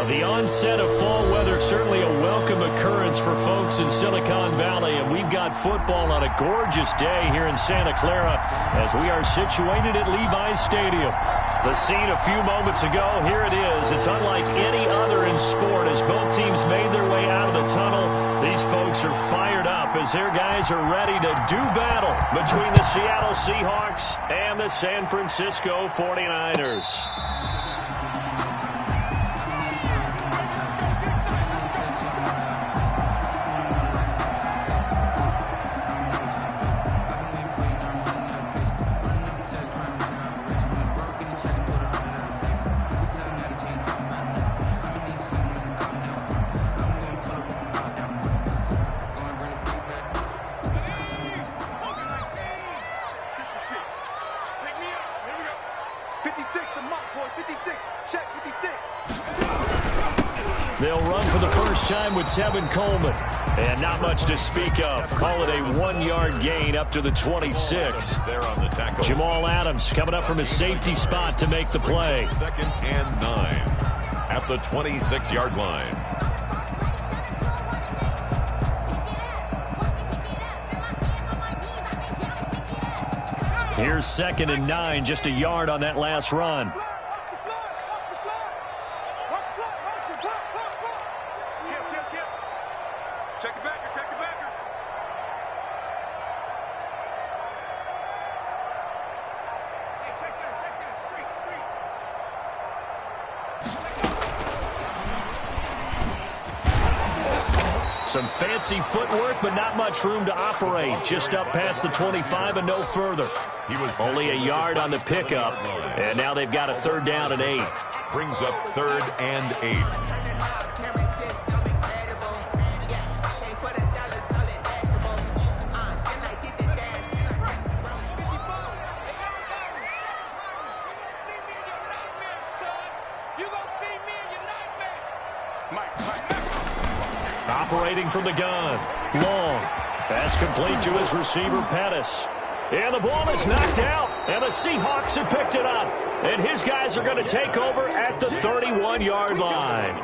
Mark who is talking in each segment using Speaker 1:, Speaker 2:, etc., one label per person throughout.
Speaker 1: The onset of fall weather, certainly a welcome occurrence for folks in Silicon Valley, and we've got football on a gorgeous day here in Santa Clara as we are situated at Levi's Stadium. The scene a few moments ago, here it is. It's unlike any other in sport as both teams made their way out of the tunnel. These folks are fired up as their guys are ready to do battle between the Seattle Seahawks and the San Francisco 49ers. They'll run for the first time with Tevin Coleman. And not much to speak of. Call it a 1-yard gain up to the 26.
Speaker 2: There on the tackle.
Speaker 1: Jamal Adams coming up from his safety spot to make the play.
Speaker 2: 2nd and 9 at the 26-yard line.
Speaker 1: Here's 2nd and 9, just a yard on that last run. Some fancy footwork, but not much room to operate. Just up past the 25 and no further.
Speaker 2: He was
Speaker 1: only a yard on the pickup, and now they've got a 3rd down and 8.
Speaker 2: Brings up 3rd and 8.
Speaker 1: Operating from the gun. Long. Pass complete to his receiver, Pettis. And the ball is knocked out. And the Seahawks have picked it up. And his guys are going to take over at the 31-yard line.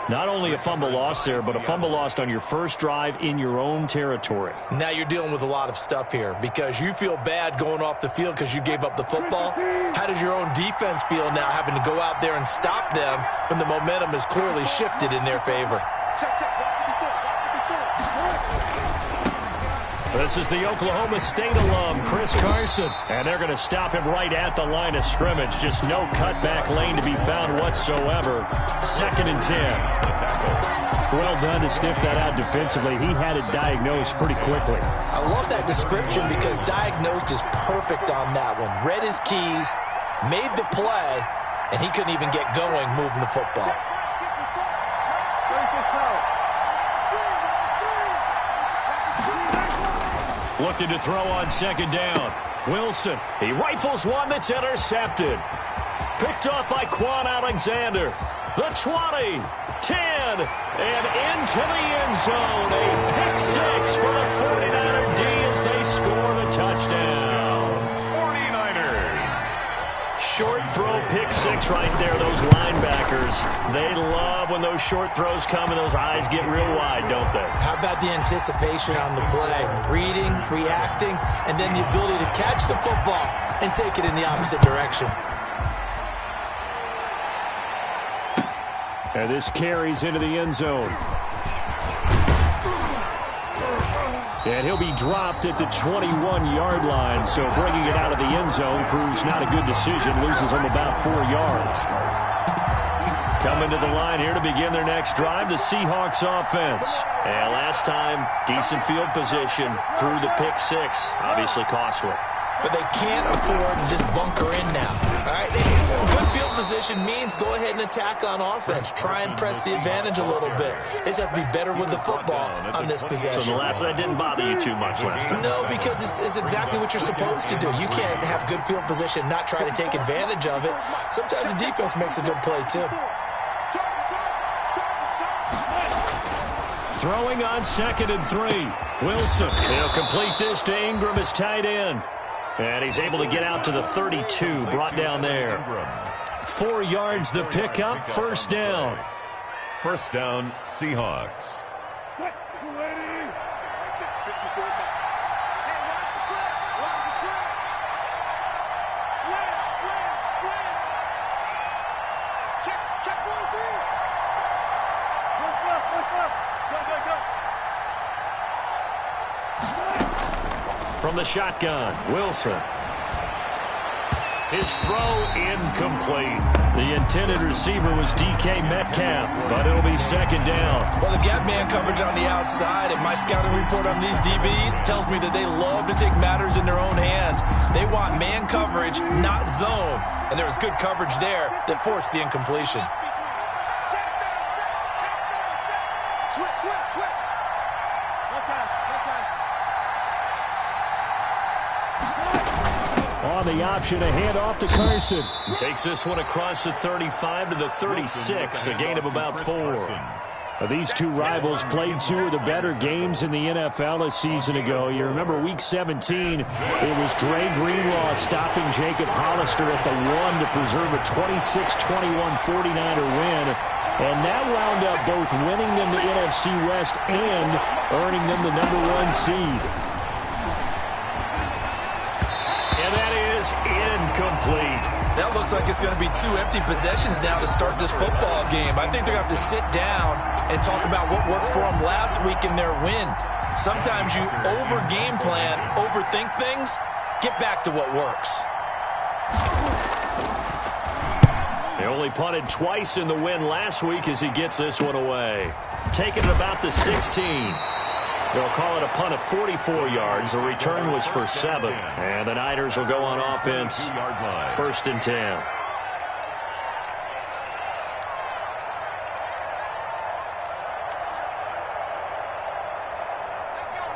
Speaker 1: Not only a fumble loss there, but a fumble lost on your first drive in your own territory.
Speaker 3: Now you're dealing with a lot of stuff here because you feel bad going off the field because you gave up the football. How does your own defense feel now having to go out there and stop them when the momentum is clearly shifted in their favor?
Speaker 1: This is the Oklahoma State alum, Chris Carson. And they're going to stop him right at the line of scrimmage. Just no cutback lane to be found whatsoever. 2nd and 10. Well done to sniff that out defensively. He had it diagnosed pretty quickly.
Speaker 3: I love that description because diagnosed is perfect on that one. Read his keys, made the play, and he couldn't even get going moving the football.
Speaker 1: Looking to throw on 2nd down. Wilson, he rifles one that's intercepted. Picked up by Quan Alexander. The 20, 10, and into the end zone. A pick 6 for the 49er D as they score the touchdown.
Speaker 2: 49ers.
Speaker 1: Short throw pick 6 right there. Those linebackers, they love when those short throws come and those eyes get real wide, don't they?
Speaker 3: How about the anticipation on the play? Reading, reacting, and then the ability to catch the football and take it in the opposite direction.
Speaker 1: And this carries into the end zone. And he'll be dropped at the 21-yard line. So bringing it out of the end zone proves not a good decision. Loses him about 4 yards. Coming to the line here to begin their next drive, the Seahawks offense. And last time, decent field position through the pick 6. Obviously costly.
Speaker 3: But they can't afford to just bunker in now. All right, good field position means go ahead and attack on offense. Try and press the advantage a little bit. They just have to be better with the football on this possession.
Speaker 1: So the last one didn't bother you too much last time?
Speaker 3: No, because it's exactly what you're supposed to do. You can't have good field position, not try to take advantage of it. Sometimes the defense makes a good play too.
Speaker 1: Throwing on 2nd and 3. Wilson, he'll complete this to Ingram as tight end. And he's able to get out to the 32, brought down there. 4 yards the pickup, 1st down.
Speaker 2: First down, Seahawks.
Speaker 1: From the shotgun, Wilson. His throw incomplete. The intended receiver was DK Metcalf, but it'll be second down.
Speaker 3: Well, they've got man coverage on the outside, and my scouting report on these DBs tells me that they love to take matters in their own hands. They want man coverage, not zone. And there was good coverage there that forced the incompletion.
Speaker 1: On the option, a handoff to Carson. Takes this one across the 35 to the 36, a gain of about 4. These two rivals played two of the better games in the NFL a season ago. You remember Week 17, it was Dre Greenlaw stopping Jacob Hollister at the 1 to preserve a 26-21 49er win. And that wound up both winning them the NFC West and earning them the #1 seed. Incomplete.
Speaker 3: That looks like it's going to be 2 empty possessions now to start this football game. I think they're going to have to sit down and talk about what worked for them last week in their win. Sometimes you over-game plan, overthink things, get back to what works.
Speaker 1: They only punted twice in the win last week as he gets this one away. Taking it about the 16. They'll call it a punt of 44 yards. The return was for 7. And the Niners will go on offense. 1st and 10.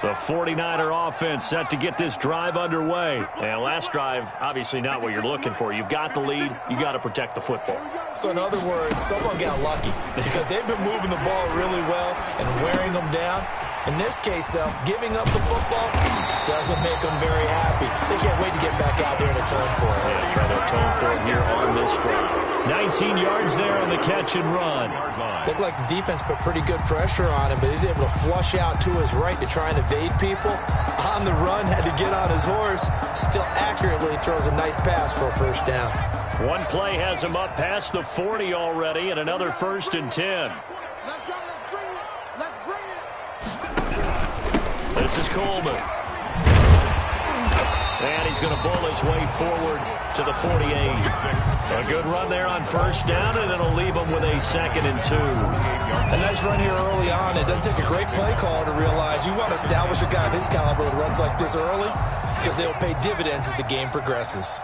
Speaker 1: The 49er offense set to get this drive underway. And last drive, obviously not what you're looking for. You've got the lead. You got to protect the football.
Speaker 3: So in other words, someone got lucky because they've been moving the ball really well and wearing them down. In this case, though, giving up the football doesn't make them very happy. They can't wait to get back out there and atone for it.
Speaker 1: Yeah, try to atone for it here on this drive. 19 yards there on the catch and run.
Speaker 3: Looked like the defense put pretty good pressure on him, but he's able to flush out to his right to try and evade people. On the run, had to get on his horse. Still accurately throws a nice pass for a 1st down.
Speaker 1: One play has him up past the 40 already, and another 1st and 10.
Speaker 4: Let's go. Let's bring it. Let's bring it.
Speaker 1: This is Coleman. And he's going to bull his way forward to the 48. A good run there on 1st down, and it'll leave him with a 2nd and 2.
Speaker 3: A nice run here early on. It doesn't take a great play caller to realize you want to establish a guy of his caliber with runs like this early because they will pay dividends as the game progresses.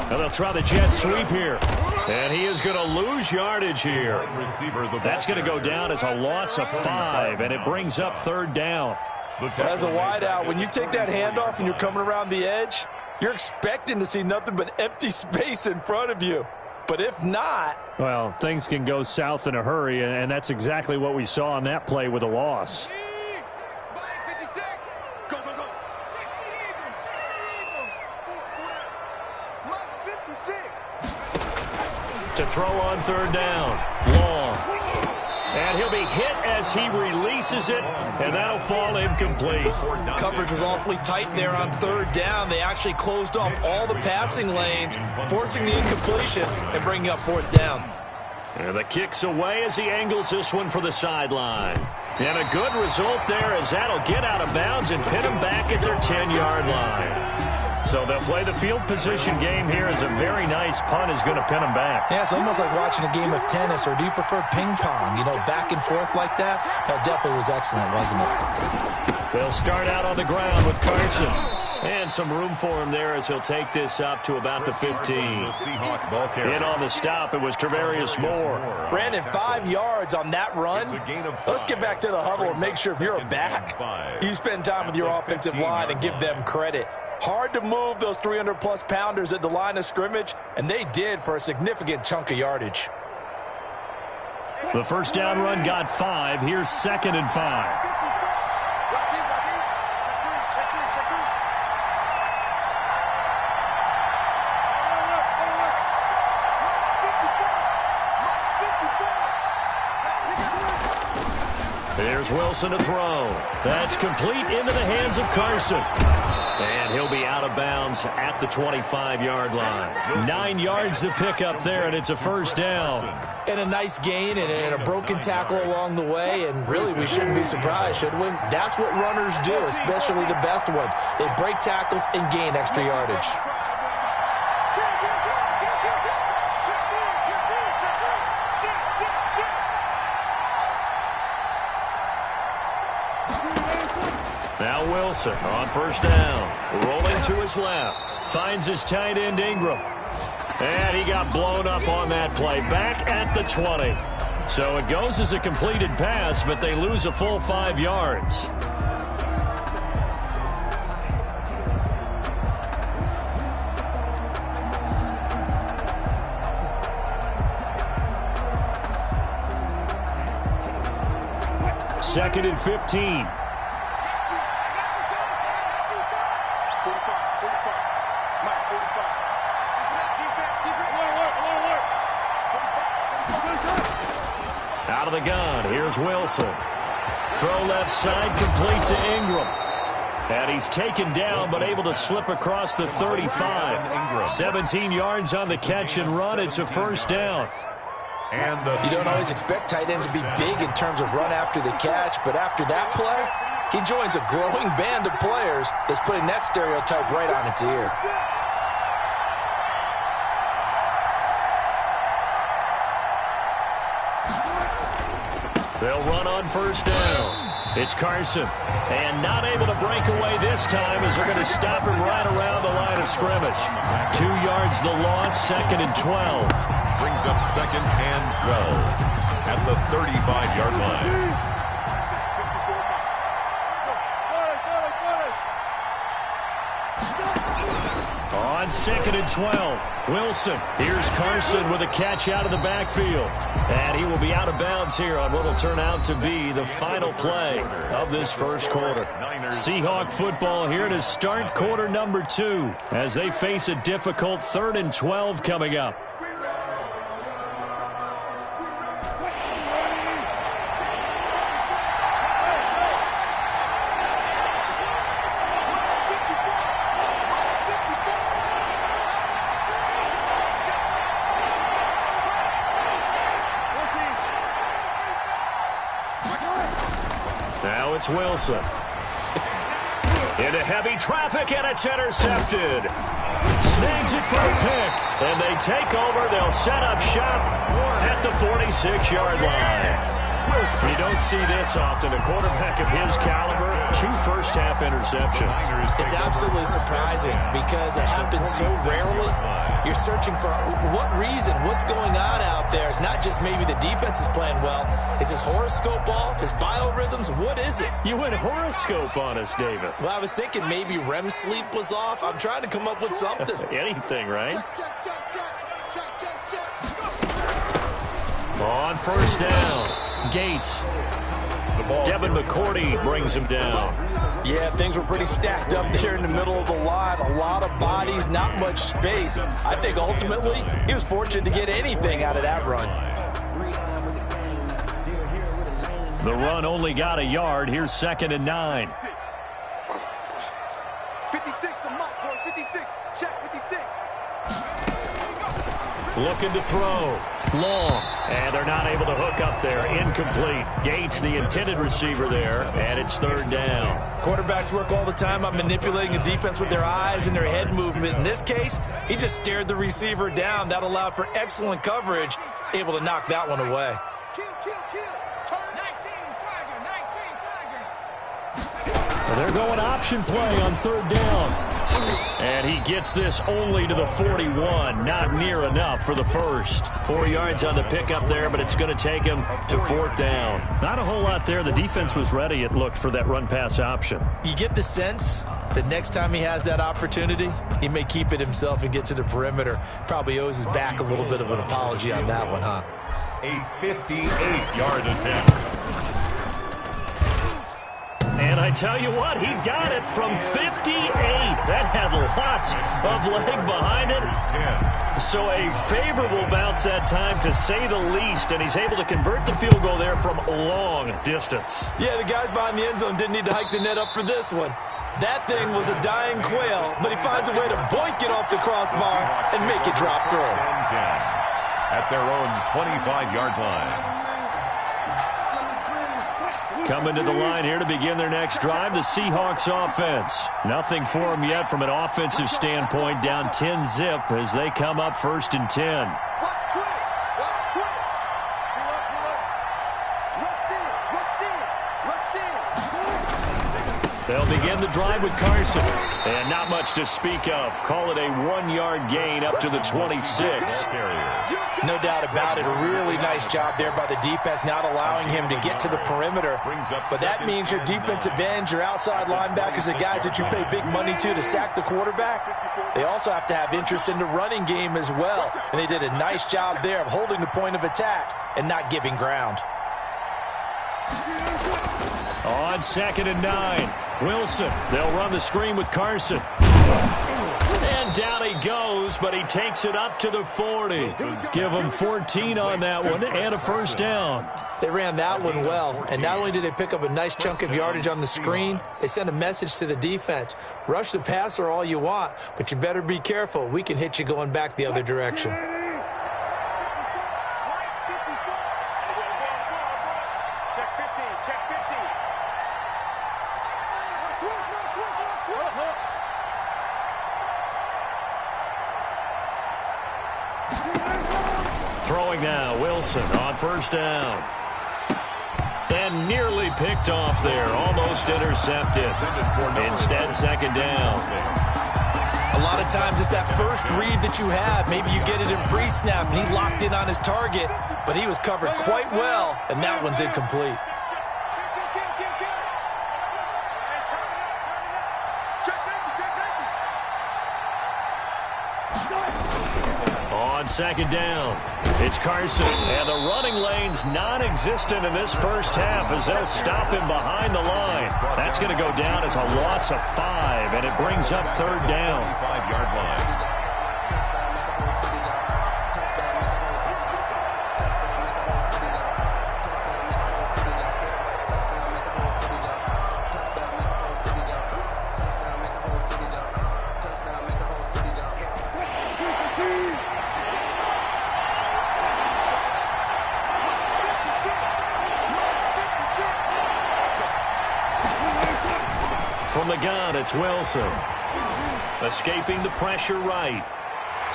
Speaker 1: And they'll try the jet sweep here. And he is going to lose yardage here. That's going to go down as a loss of 5, and it brings up 3rd down.
Speaker 3: As a wideout, when you take that handoff and you're coming around the edge, you're expecting to see nothing but empty space in front of you. But if not...
Speaker 1: Well, things can go south in a hurry, and that's exactly what we saw on that play with a loss. To throw on 3rd down. Long. And he'll be hit as he releases it, and that'll fall incomplete.
Speaker 3: Coverage was awfully tight there on 3rd down. They actually closed off all the passing lanes, forcing the incompletion and bringing up 4th down.
Speaker 1: And the kick's away as he angles this one for the sideline. And a good result there as that'll get out of bounds and pin them back at their 10-yard line. So they'll play the field position game here as a very nice punt is going to pin them back.
Speaker 3: Yeah, it's almost like watching a game of tennis, or do you prefer ping pong? You know, back and forth like that? That definitely was excellent, wasn't it?
Speaker 1: They'll start out on the ground with Carson. And some room for him there as he'll take this up to about the 15. In on the stop, it was Travarius Moore.
Speaker 3: Brandon, 5 yards on that run. Let's get back to the huddle and make sure if you're back, you spend time with your offensive line and give them credit. Hard to move those 300-plus pounders at the line of scrimmage, and they did for a significant chunk of yardage.
Speaker 1: The 1st down run got 5. Here's 2nd and 5. Here's Wilson to throw. That's complete into the hands of Carson. And he'll be out of bounds at the 25-yard line. 9 yards to pick up there, and it's a first down.
Speaker 3: And a nice gain and a broken tackle along the way, and really we shouldn't be surprised, should we? That's what runners do, especially the best ones. They break tackles and gain extra yardage.
Speaker 1: Now Wilson on first down. Rolling to his left. Finds his tight end Ingram. And he got blown up on that play. Back at the 20. So it goes as a completed pass, but they lose a full 5 yards. Second and 15. Out of the gun, here's Wilson. Throw left side, complete to Ingram. And he's taken down, but able to slip across the 35. 17 yards on the catch and run. It's a first down.
Speaker 3: You don't always expect tight ends to be big in terms of run after the catch, but after that play, he joins a growing band of players that's putting that stereotype right on its ear.
Speaker 1: They'll run on first down. It's Carson. And not able to break away this time as they're going to stop him right around the line of scrimmage. 2 yards the loss, second and 12.
Speaker 2: Brings up second and 12 at the 35-yard line.
Speaker 1: On second and 12, Wilson. Here's Carson with a catch out of the backfield. And he will be out of bounds here on what will turn out to be the final play of this first quarter. Seahawk football here to start quarter number 2 as they face a difficult 3rd and 12 coming up. Now it's Wilson. Into heavy traffic, and it's intercepted. Snags it for a pick, and they take over. They'll set up shop at the 46-yard line. You don't see this often. A quarterback of his caliber, 2 first-half interceptions.
Speaker 3: It's absolutely surprising because it happens so rarely. You're searching for what reason, what's going on out there. It's not just maybe the defense is playing well. Is his horoscope off? His biorhythms? What is it?
Speaker 1: You went horoscope on us, Davis.
Speaker 3: Well, I was thinking maybe REM sleep was off. I'm trying to come up with something.
Speaker 1: Anything, right?
Speaker 4: Check.
Speaker 1: On first down, Gates. Devin McCourty brings him down.
Speaker 3: Yeah, things were pretty stacked up there in the middle of the line. A lot of bodies, not much space. I think ultimately he was fortunate to get anything out of that run.
Speaker 1: The run only got a yard. Here's second and 9.
Speaker 4: 56, the mark, boys. 56. Check 56.
Speaker 1: Looking to throw. Long. And they're not able to hook up there. Incomplete. Gates, the intended receiver there. And it's 3rd down.
Speaker 3: Quarterbacks work all the time on manipulating a defense with their eyes and their head movement. In this case, he just stared the receiver down. That allowed for excellent coverage. Able to knock that one away.
Speaker 4: Kill. Turn 19, Tiger.
Speaker 1: They're going option play on 3rd down. And he gets this only to the 41. Not near enough for the first. 4 yards on the pickup there, but it's going to take him to 4th down. Not a whole lot there. The defense was ready, it looked, for that run-pass option.
Speaker 3: You get the sense that next time he has that opportunity, he may keep it himself and get to the perimeter. Probably owes his back a little bit of an apology on that one, huh?
Speaker 2: A 58-yard attempt.
Speaker 1: And And I tell you what, he got it from 58. That had lots of leg behind it. So a favorable bounce that time, to say the least, and he's able to convert the field goal there from long distance.
Speaker 3: Yeah, the guys behind the end zone didn't need to hike the net up for this one. That thing was a dying quail, but he finds a way to boink it off the crossbar and make it drop through.
Speaker 2: 10-10 at their own 25-yard line.
Speaker 1: Coming to the line here to begin their next drive, the Seahawks offense. Nothing for them yet from an offensive standpoint, down 10-zip as they come up 1st and 10.
Speaker 4: Watch twitch. Watch twitch. Rush in.
Speaker 1: They'll begin the drive with Carson. And not much to speak of. Call it a 1-yard gain up to the 26.
Speaker 3: No doubt about it. A really nice job there by the defense, not allowing him to get to the perimeter. But that means your defensive ends, your outside linebackers, the guys that you pay big money to sack the quarterback, they also have to have interest in the running game as well. And they did a nice job there of holding the point of attack and not giving ground.
Speaker 1: On 2nd and 9, Wilson. They'll run the screen with Carson. And down he goes, but he takes it up to the 40. Give him 14 on that one and a 1st down.
Speaker 3: They ran that one well, and not only did they pick up a nice chunk of yardage on the screen, they sent a message to the defense. Rush the passer all you want, but you better be careful. We can hit you going back the other direction.
Speaker 4: Check 15. Check 15.
Speaker 1: Throwing now, Wilson on 1st down. And nearly picked off there, almost intercepted. Instead, 2nd down.
Speaker 3: A lot of times it's that first read that you have. Maybe you get it in pre-snap, and he locked in on his target, but he was covered quite well, and that one's incomplete.
Speaker 1: On 2nd down, it's Carson, and the running lane's non-existent in this first half as they'll stop him behind the line. That's going to go down as a loss of 5, and it brings up 3rd down.
Speaker 2: 5-yard line.
Speaker 1: From the gun, it's Wilson. Escaping the pressure right.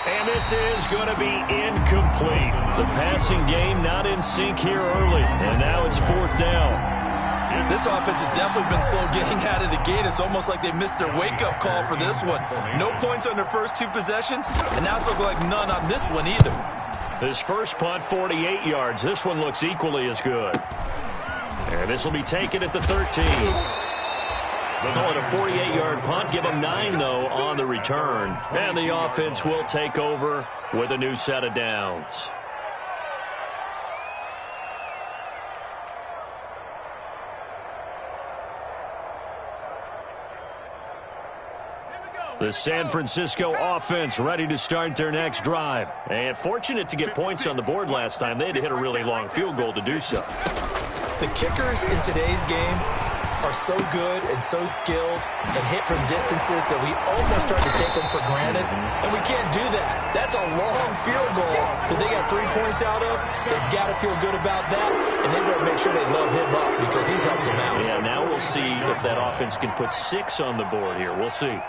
Speaker 1: And this is going to be incomplete. The passing game not in sync here early. And now it's 4th down.
Speaker 3: This offense has definitely been slow getting out of the gate. It's almost like they missed their wake-up call for this one. No points on their first 2 possessions, and now it's looking like none on this one either.
Speaker 1: His first punt, 48 yards. This one looks equally as good. And this will be taken at the 13. They'll call it a 48-yard punt. Give them 9, though, on the return. And the offense will take over with a new set of downs. The San Francisco offense ready to start their next drive. And fortunate to get points on the board last time. They had to hit a really long field goal to do so.
Speaker 3: The kickers in today's game are so good and so skilled and hit from distances that we almost start to take them for granted, and we can't do that. That's a long field goal that they got 3 points out of. They've got to feel good about that, and they better make sure they love him up because he's helped them out.
Speaker 1: Yeah, now we'll see if that offense can put 6 on the board here. We'll see.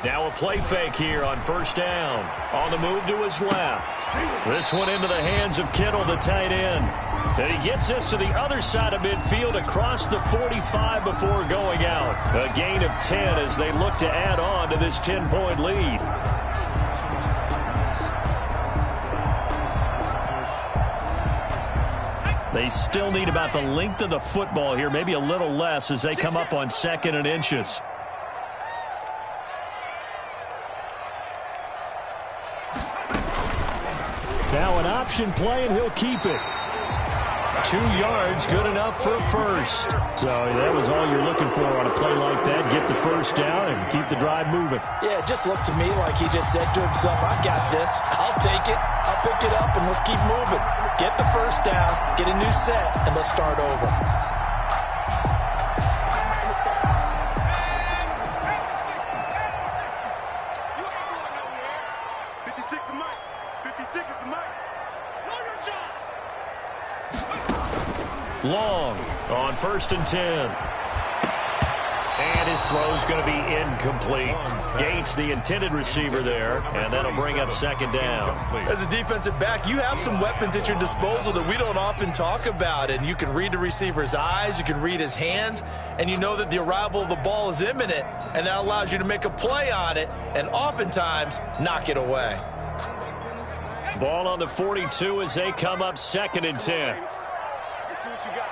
Speaker 1: Now a play fake here on 1st down. On the move to his left. This one into the hands of Kittle, the tight end. And he gets this to the other side of midfield across the 45 before going out. A gain of 10 as they look to add on to this 10-point lead. They still need about the length of the football here, maybe a little less as they come up on 2nd and inches. Now an option play, and he'll keep it. 2 yards, good enough for a first. So that was all you're looking for on a play like that. Get the first down and keep the drive moving.
Speaker 3: Yeah, it just looked to me like he just said to himself, I got this. I'll take it. I'll pick it up, and let's keep moving. Get the first down, get a new set, and let's start over.
Speaker 1: Long on 1st and 10. And his throw's going to be incomplete. Gates, the intended receiver there, and that'll bring up 2nd down.
Speaker 3: As a defensive back, you have some weapons at your disposal that we don't often talk about, and you can read the receiver's eyes, you can read his hands, and you know that the arrival of the ball is imminent, and that allows you to make a play on it and oftentimes knock it away.
Speaker 1: Ball on the 42 as they come up 2nd and 10.
Speaker 4: Let's see what you got.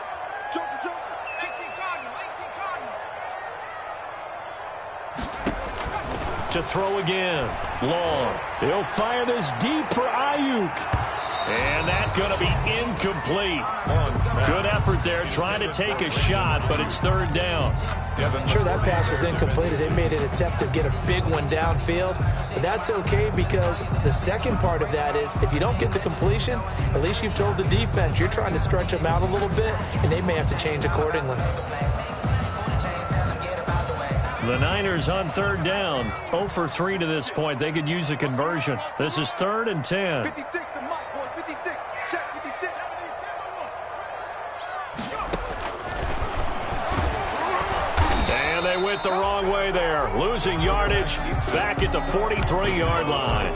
Speaker 4: Joker. 18 Cardinal.
Speaker 1: To throw again. Long. He'll fire this deep for Ayuk. And that's going to be incomplete. Good effort there trying to take a shot, but it's 3rd down.
Speaker 3: I'm sure that pass was incomplete as they made an attempt to get a big one downfield. But that's okay because the second part of that is if you don't get the completion, at least you've told the defense you're trying to stretch them out a little bit, and they may have to change accordingly.
Speaker 1: The Niners on 3rd down. 0 for 3 to this point. They could use a conversion. This is 3rd and 10.
Speaker 4: 56 to Mike, boys. 56. Check 56.
Speaker 1: And they went the wrong way there. Losing yardage back at the 43-yard line.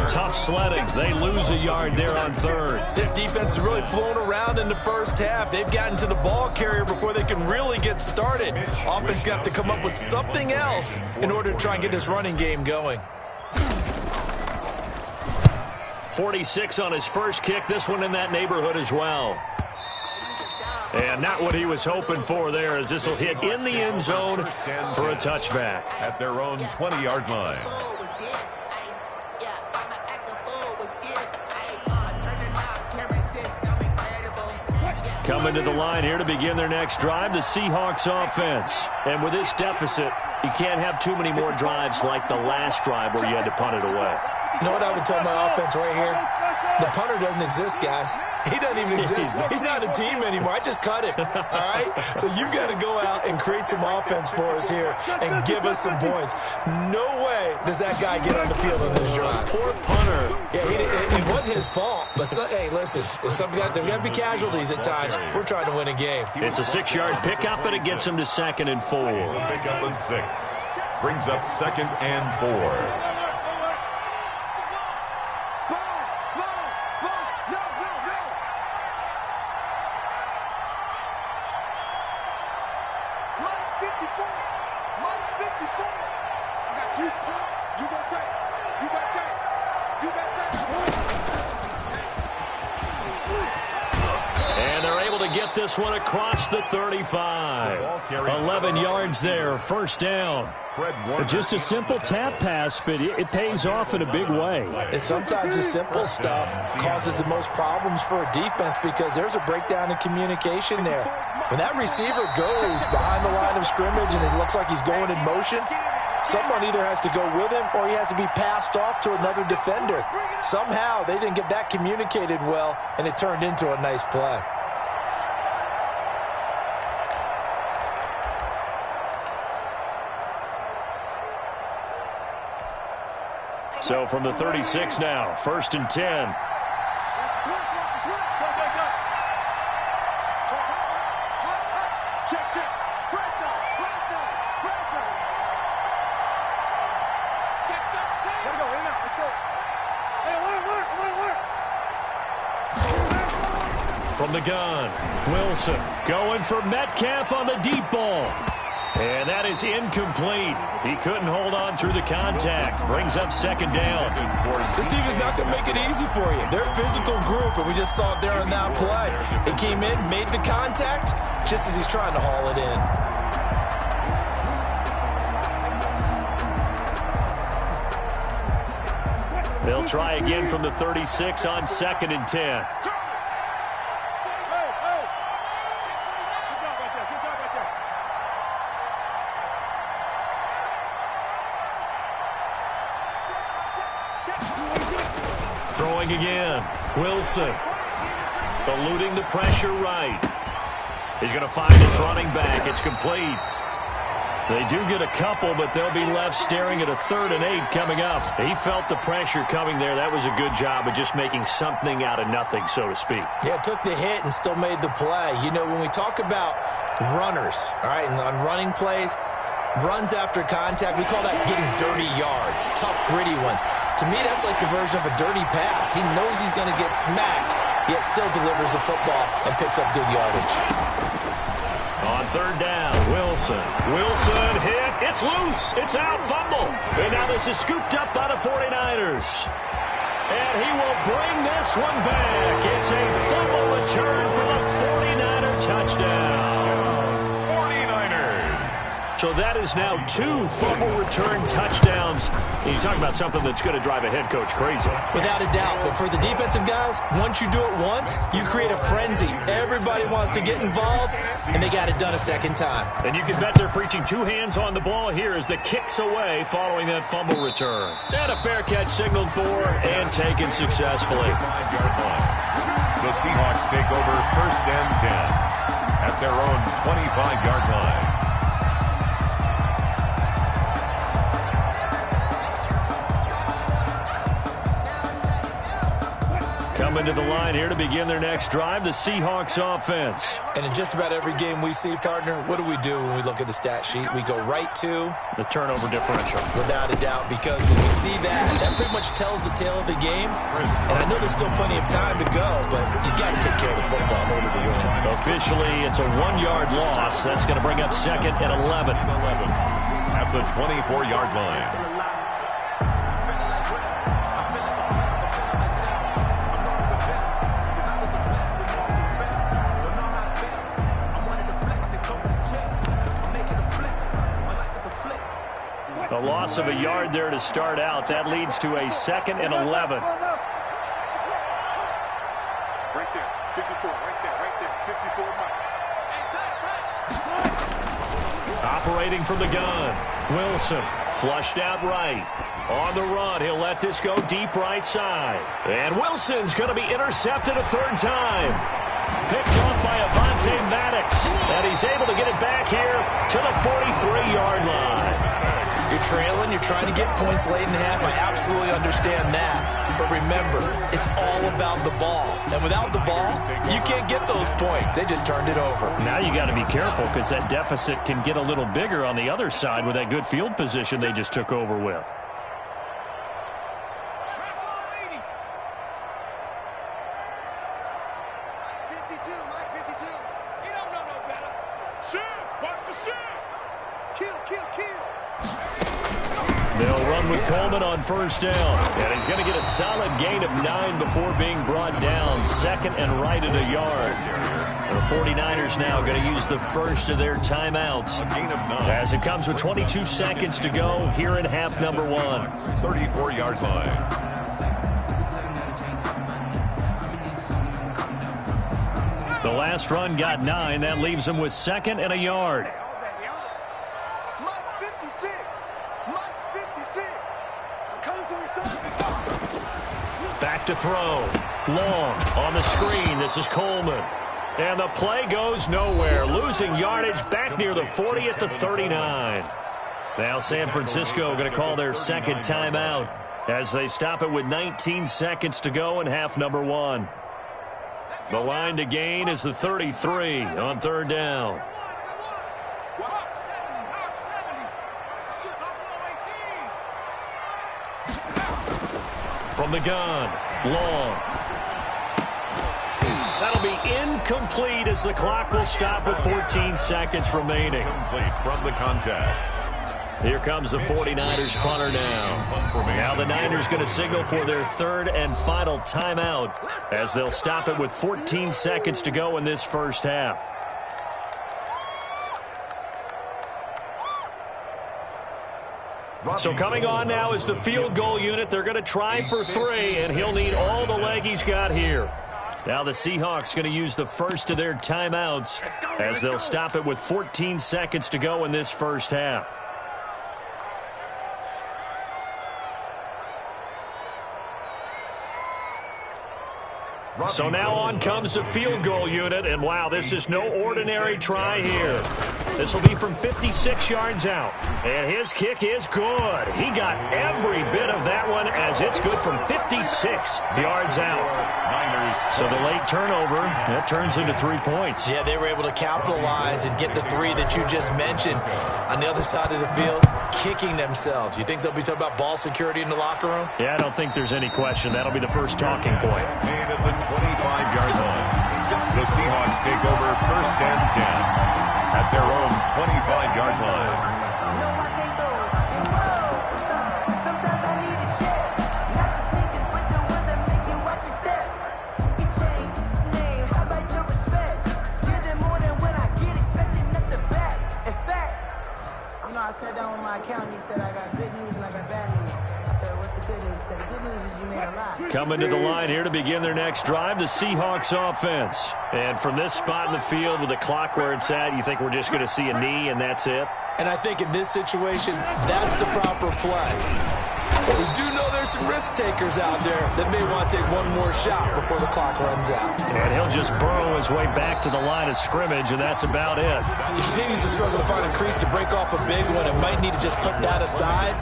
Speaker 1: Tough sledding. They lose a yard there on 3rd.
Speaker 3: This defense has really flown around in the first half. They've gotten to the ball carrier before they can really get started. Offense got to come up with something else in order to try and get this running game going.
Speaker 1: 46 on his first kick. This one in that neighborhood as well. And not what he was hoping for there, as this will hit in the end zone for a touchback.
Speaker 2: At their own 20-yard line.
Speaker 1: Coming to the line here to begin their next drive, the Seahawks offense. And with this deficit, you can't have too many more drives like the last drive where you had to punt it away.
Speaker 3: You know what I would tell my offense right here? The punter doesn't exist, guys. He doesn't even exist. He's not a team anymore. I just cut him, all right? So you've got to go out and create some offense for us here and give us some points. No way does that guy get on the field on this drive.
Speaker 1: Poor punter.
Speaker 3: Yeah, it wasn't his fault. But, hey, listen, there's got to be casualties at times. We're trying to win a game.
Speaker 1: It's a 6-yard pickup, and it gets him to 2nd and 4.
Speaker 2: Pickup of 6. Brings up 2nd and 4.
Speaker 1: This one across the 35. 11 yards there, 1st down. Just a simple tap pass, but it pays off in a big way.
Speaker 3: And sometimes the simple stuff causes the most problems for a defense because there's a breakdown in communication there. When that receiver goes behind the line of scrimmage and it looks like he's going in motion, someone either has to go with him or he has to be passed off to another defender. Somehow they didn't get that communicated well, and it turned into a nice play.
Speaker 1: So from the 36 now, 1st and 10. From the gun, Wilson going for Metcalf on the deep ball. And that is incomplete. He couldn't hold on through the contact. Brings up 2nd down.
Speaker 3: This defense is not going to make it easy for you. They're a physical group, and we just saw it there on that play. He came in, made the contact, just as he's trying to haul it in.
Speaker 1: They'll try again from the 36 on 2nd and 10. Throwing again. Wilson. Eluding the pressure right. He's going to find his running back. It's complete. They do get a couple, but they'll be left staring at a 3rd and 8 coming up. He felt the pressure coming there. That was a good job of just making something out of nothing, so to speak.
Speaker 3: Yeah, took the hit and still made the play. You know, when we talk about runners, all right, and on running plays, runs after contact, we call that getting dirty yards, tough, gritty ones. To me, that's like the version of a dirty pass. He knows he's going to get smacked, yet still delivers the football and picks up good yardage.
Speaker 1: On 3rd down, Wilson. Wilson hit. It's loose. It's out. Fumble. And now this is scooped up by the 49ers. And he will bring this one back. It's a fumble return for the 49er touchdown.
Speaker 2: 49ers.
Speaker 1: So that is now 2 fumble return touchdowns. And you talk about something that's going to drive a head coach crazy.
Speaker 3: Without a doubt. But for the defensive guys, once you do it once, you create a frenzy. Everybody wants to get involved, and they got it done a second time.
Speaker 1: And you can bet they're preaching 2 hands on the ball here as the kick's away following that fumble return. And a fair catch signaled for and taken successfully.
Speaker 2: 5-yard line. The Seahawks take over 1st and 10 at their own 25-yard line.
Speaker 1: Coming to the line here to begin their next drive, the Seahawks offense.
Speaker 3: And in just about every game we see, partner, what do we do when we look at the stat sheet? We go right to
Speaker 1: the turnover differential.
Speaker 3: Without a doubt, because when we see that, that pretty much tells the tale of the game. And I know there's still plenty of time to go, but you've got to take care of the football in order to win it.
Speaker 1: Officially, it's a 1-yard loss. That's going to bring up 2nd and 11.
Speaker 2: At the 24-yard line.
Speaker 1: A loss of a yard there to start out. That leads to a 2nd and 11.
Speaker 4: Right there, 54, right there, 54 Mike.
Speaker 1: Operating from the gun. Wilson flushed out right. On the run, he'll let this go deep right side. And Wilson's going to be intercepted a 3rd time. Picked off by Avonte Maddox. And he's able to get it back here to the 43-yard line.
Speaker 3: You're trailing, you're trying to get points late in the half. I absolutely understand that. But remember, it's all about the ball. And without the ball, you can't get those points. They just turned it over.
Speaker 1: Now you got to be careful because that deficit can get a little bigger on the other side with that good field position they just took over with. They'll run with Coleman on 1st down. And he's going to get a solid gain of 9 before being brought down. 2nd and right at a yard. The 49ers now going to use the first of their timeouts. As it comes with 22 seconds to go here in half number 1.
Speaker 2: 34-yard line.
Speaker 1: The last run got 9. That leaves them with 2nd and a yard. Back to throw. Long on the screen. This is Coleman. And the play goes nowhere. Losing yardage back near the 40 at the 39. Now San Francisco going to call their 2nd timeout as they stop it with 19 seconds to go in half number 1. The line to gain is the 33 on 3rd down. From the gun, Long. That'll be incomplete as the clock will stop with 14 seconds remaining.
Speaker 2: Complete from the contact.
Speaker 1: Here comes the 49ers punter now. Now the Niners going to signal for their 3rd and final timeout as they'll stop it with 14 seconds to go in this first half. So coming on now is the field goal unit. They're going to try for 3, and he'll need all the leg he's got here. Now the Seahawks going to use the first of their timeouts as they'll stop it with 14 seconds to go in this first half. So now on comes the field goal unit, and wow, this is no ordinary try here. This will be from 56 yards out, and his kick is good. He got every bit of that one as it's good from 56 yards out. So the late turnover, that turns into 3 points.
Speaker 3: Yeah, they were able to capitalize and get the three that you just mentioned. On the other side of the field, kicking themselves. You think they'll be talking about ball security in the locker room?
Speaker 1: Yeah, I don't think there's any question. That'll be the first talking point.
Speaker 2: Made at the 25-yard line. The Seahawks take over first and 10 at their own 25-yard line.
Speaker 5: I sat down with my accountant. He said, I got good news and I got bad news. I said, what's the good news? He said, the good news is you made a lot.
Speaker 1: Coming to the line here to begin their next drive, the Seahawks offense. And from this spot in the field with the clock where it's at, you think we're just going to see a knee and that's it?
Speaker 3: And I think in this situation, that's the proper play. But we do know there's some risk takers out there that may want to take one more shot before the clock runs out.
Speaker 1: And he'll just burrow his way back to the line of scrimmage, and that's about it.
Speaker 3: He continues to struggle to find a crease to break off a big one and might need to just put that aside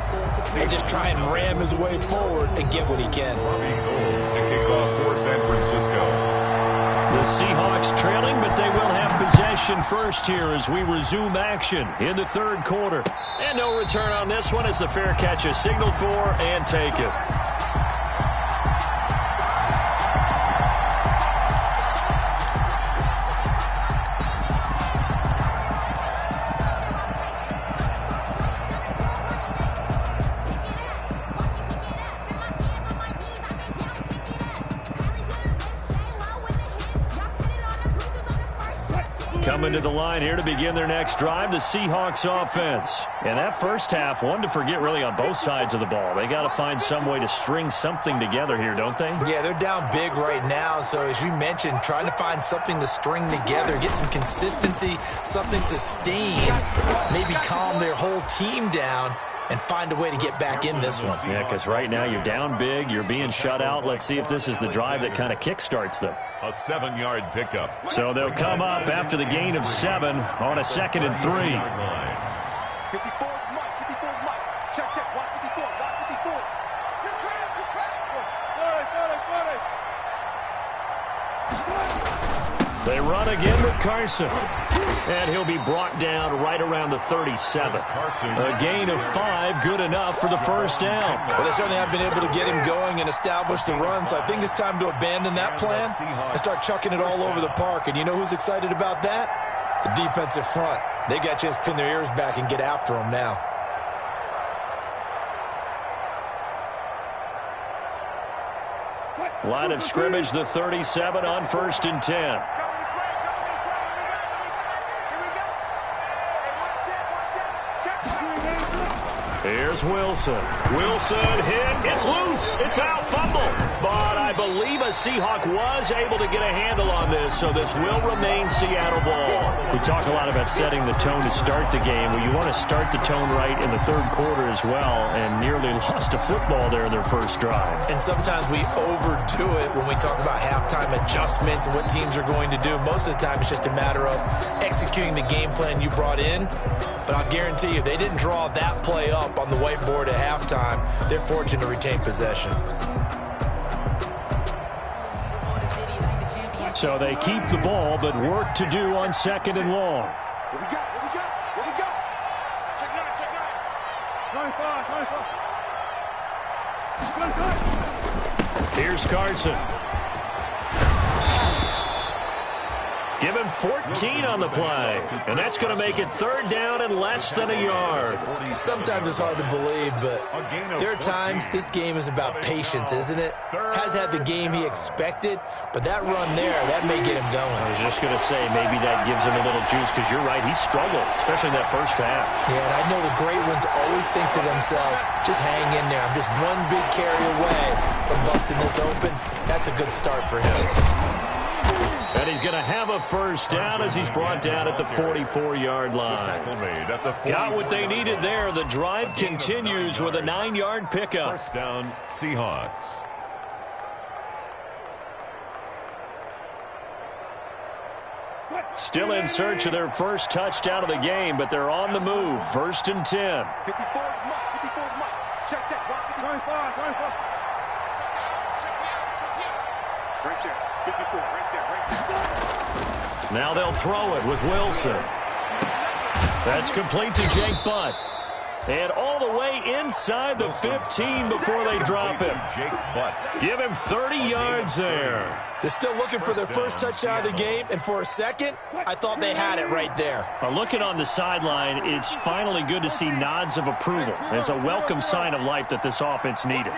Speaker 3: and just try and ram his way forward and get what he can.
Speaker 2: To kick off for San Francisco.
Speaker 1: The Seahawks trailing, but they will have possession first here as we resume action in the third quarter. And no return on this one as the fair catch is signaled for and taken. Coming to the line here to begin their next drive, the Seahawks offense. And that first half, one to forget really on both sides of the ball. They got to find some way to string something together here, don't they?
Speaker 3: Yeah, they're down big right now. So as you mentioned, trying to find something to string together, get some consistency, something sustained, maybe calm their whole team down and find a way to get back in this one.
Speaker 1: Yeah, because right now you're down big, you're being shut out. Let's see if this is the drive that kind of kickstarts them.
Speaker 2: A 7-yard pickup.
Speaker 1: So they'll come up after the gain of 7 on a 2nd and 3.
Speaker 4: 54, Mike. 54, Mike. Check. Watch 54. Watch 54. Good track.
Speaker 1: They run again with Carson. And he'll be brought down right around the 37. A gain of 5, good enough for the first down.
Speaker 3: Well, they certainly have been able to get him going and establish the run, so I think it's time to abandon that plan and start chucking it all over the park. And you know who's excited about that? The defensive front. They got a chance to pin their ears back and get after him now.
Speaker 1: Line of scrimmage, the 37 on 1st and 10. Here's Wilson. Wilson hit. It's loose. It's out. Fumble. But I believe a Seahawk was able to get a handle on this, so this will remain Seattle ball. We talk a lot about setting the tone to start the game. Well, you want to start the tone right in the third quarter as well, and nearly lost a football there in their first drive.
Speaker 3: And sometimes we overdo it when we talk about halftime adjustments and what teams are going to do. Most of the time, it's just a matter of executing the game plan you brought in. But I'll guarantee you, they didn't draw that play up on the whiteboard at halftime. They're fortunate to retain possession.
Speaker 1: So they keep the ball, but work to do on 2nd and long.
Speaker 4: What we got? Check 9.
Speaker 1: Here's Carson. Give him 14 on the play. And that's going to make it 3rd down and less than a yard.
Speaker 3: Sometimes it's hard to believe, but there are times this game is about patience, isn't it? Has had the game he expected, but that run there, that may get him going.
Speaker 1: I was just going to say, maybe that gives him a little juice, because you're right, he struggled, especially in that first half.
Speaker 3: Yeah, and I know the great ones always think to themselves, just hang in there. I'm just one big carry away from busting this open. That's a good start for him.
Speaker 1: And he's going to have a first down as he's brought down at the 44-yard line. Got what they needed there. The drive continues with a 9-yard pickup.
Speaker 2: First down, Seahawks.
Speaker 1: Still in search of their first touchdown of the game, but they're on the move. 1st and 10.
Speaker 4: 54 mark. Check. 25. Right there. 54. Right there.
Speaker 1: Now they'll throw it with Wilson. That's complete to Jake Butt. And all the way inside the 15 before they drop him.
Speaker 2: Jake Butt.
Speaker 1: Give him 30 yards there.
Speaker 3: They're still looking for their first touchdown of the game, and for a second, I thought they had it right there.
Speaker 1: Looking on the sideline, it's finally good to see nods of approval. It's a welcome sign of life that this offense needed.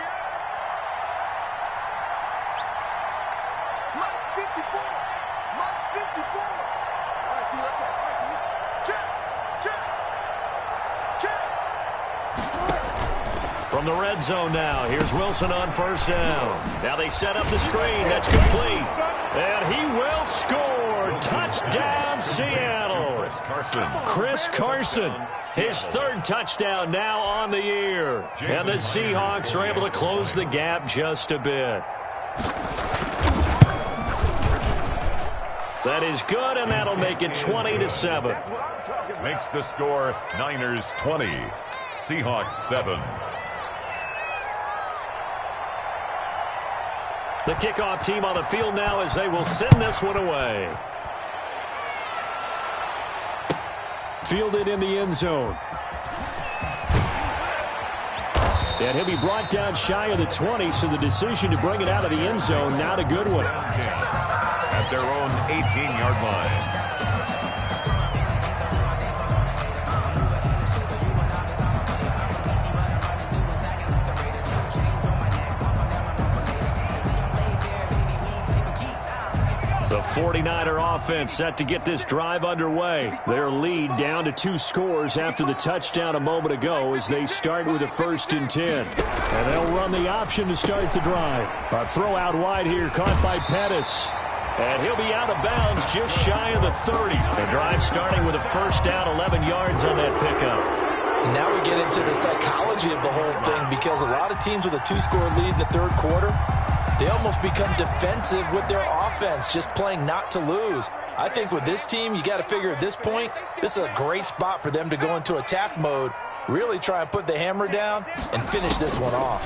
Speaker 1: From the red zone now, here's Wilson on 1st down. Now they set up the screen. That's complete. And he will score. Touchdown, Seattle. Chris Carson, his 3rd touchdown now on the year. And the Seahawks are able to close the gap just a bit. That is good, and that'll make it 20-7.
Speaker 2: Makes the score Niners 20, Seahawks 7.
Speaker 1: The kickoff team on the field now as they will send this one away. Fielded in the end zone. And he'll be brought down shy of the 20, so the decision to bring it out of the end zone, not a good one.
Speaker 2: At their own 18-yard line.
Speaker 1: The 49er offense set to get this drive underway. Their lead down to 2 scores after the touchdown a moment ago as they start with a 1st and 10. And they'll run the option to start the drive. A throw out wide here caught by Pettis. And he'll be out of bounds just shy of the 30. The drive starting with a 1st down, 11 yards on that pickup.
Speaker 3: Now we get into the psychology of the whole thing, because a lot of teams with a 2-score lead in the 3rd quarter, they almost become defensive with their offense, just playing not to lose. I think with this team, you got to figure at this point, this is a great spot for them to go into attack mode, really try and put the hammer down and finish this one off.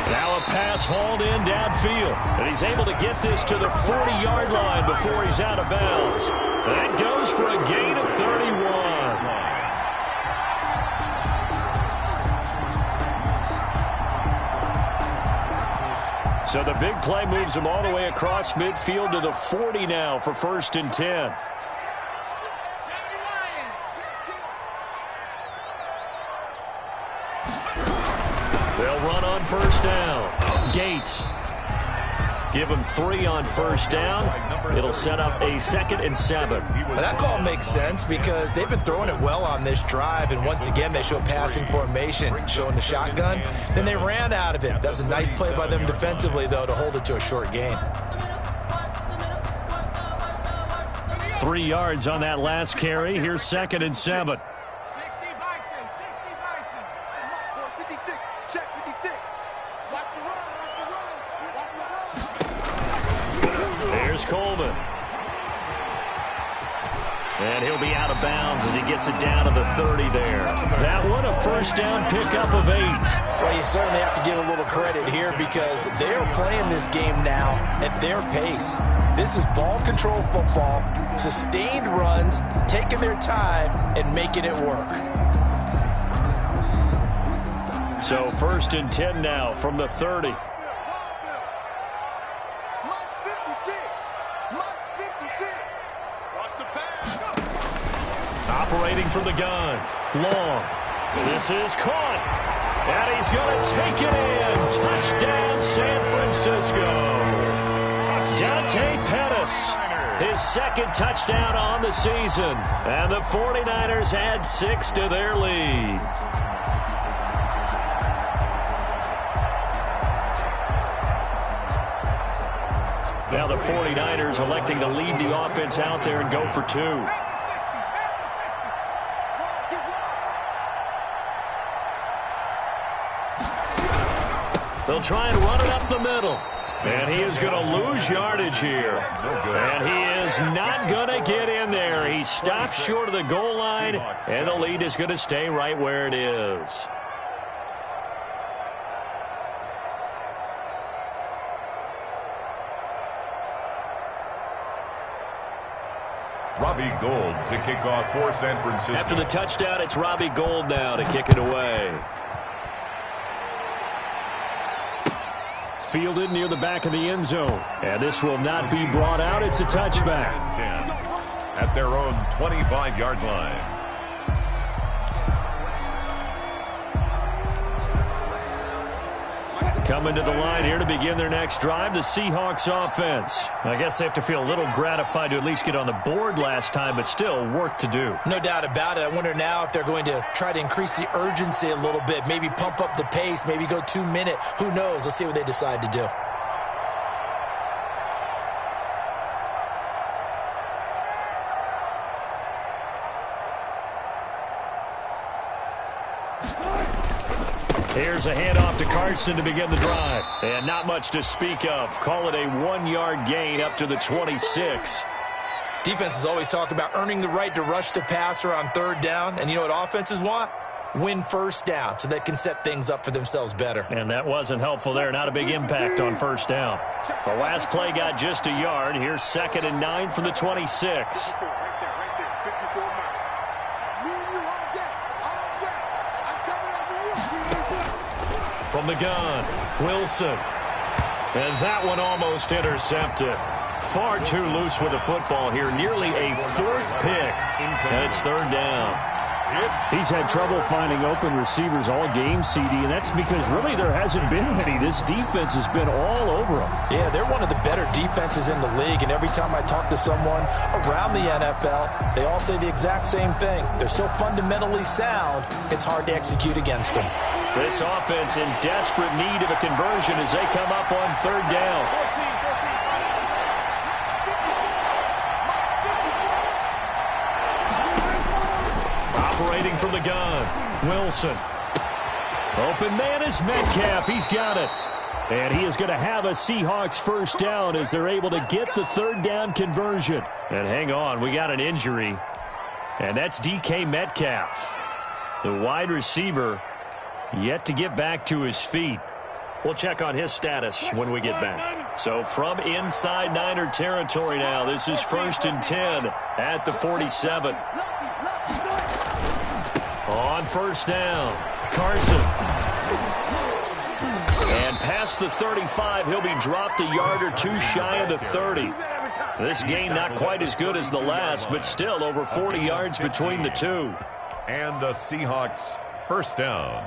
Speaker 1: Now a pass hauled in downfield, and he's able to get this to the 40-yard line before he's out of bounds. That goes for a gain of 31. So the big play moves him all the way across midfield to the 40 now for 1st and 10. They'll run on 1st down. Gates. Give him 3 on 1st down. It'll set up a 2nd and 7.
Speaker 3: Well, that call makes sense because they've been throwing it well on this drive, and once again they show passing formation, showing the shotgun. Then they ran out of it. That was a nice play by them defensively, though, to hold it to a short gain.
Speaker 1: 3 yards on that last carry. Here's 2nd and 7. There's Coleman. And he'll be out of bounds as he gets it down to the 30 there. That one, a 1st down pickup of 8.
Speaker 3: Well, you certainly have to give a little credit here because they are playing this game now at their pace. This is ball control football, sustained runs, taking their time and making it work.
Speaker 1: So 1st and 10 now from the 30. Operating from the gun. Long. This is caught. And he's going to take it in. Touchdown, San Francisco. Dante Pettis. His 2nd touchdown on the season. And the 49ers add 6 to their lead. Now the 49ers electing to lead the offense out there and go for 2. They'll try and run it up the middle. And he is going to lose yardage here. And he is not going to get in there. He stops short of the goal line, and the lead is going to stay right where it is.
Speaker 2: Robbie Gould to kick off for San Francisco.
Speaker 1: After the touchdown, it's Robbie Gould now to kick it away. Fielded near the back of the end zone. And this will not be brought out. It's a touchback.
Speaker 2: At their own 25-yard line.
Speaker 1: Coming to the line here to begin their next drive, the Seahawks offense. I guess they have to feel a little gratified to at least get on the board last time, but still work to do.
Speaker 3: No doubt about it. I wonder now if they're going to try to increase the urgency a little bit, maybe pump up the pace, maybe go 2-minute. Who knows? Let's see what they decide to do.
Speaker 1: Here's a handoff to Carson to begin the drive. And not much to speak of. Call it a 1-yard gain up to the 26.
Speaker 3: Defenses always talk about earning the right to rush the passer on third down. And you know what offenses want? Win first down so they can set things up for themselves better.
Speaker 1: And that wasn't helpful there. Not a big impact on first down. The last play got just a yard. Here's 2nd and 9 from the 26. From the gun, Wilson. And that one almost intercepted. Far too loose with the football here. Nearly a 4th pick. And it's 3rd down.
Speaker 6: He's had trouble finding open receivers all game, CD, and that's because really there hasn't been many. This defense has been all over them.
Speaker 3: Yeah, they're one of the better defenses in the league, and every time I talk to someone around the NFL, they all say the exact same thing. They're so fundamentally sound, it's hard to execute against them.
Speaker 1: This offense in desperate need of a conversion as they come up on 3rd down. Operating from the gun, Wilson. Open man is Metcalf. He's got it. And he is going to have a Seahawks first down as they're able to get the 3rd down conversion. And hang on, we got an injury. And that's DK Metcalf. The wide receiver yet to get back to his feet. We'll check on his status when we get back. So from inside Niner territory now, this is 1st and 10 at the 47. On 1st down, Carson. And past the 35, he'll be dropped a yard or 2 shy of the 30. This gain not quite as good as the last, but still over 40 yards between the two.
Speaker 2: And the Seahawks first down.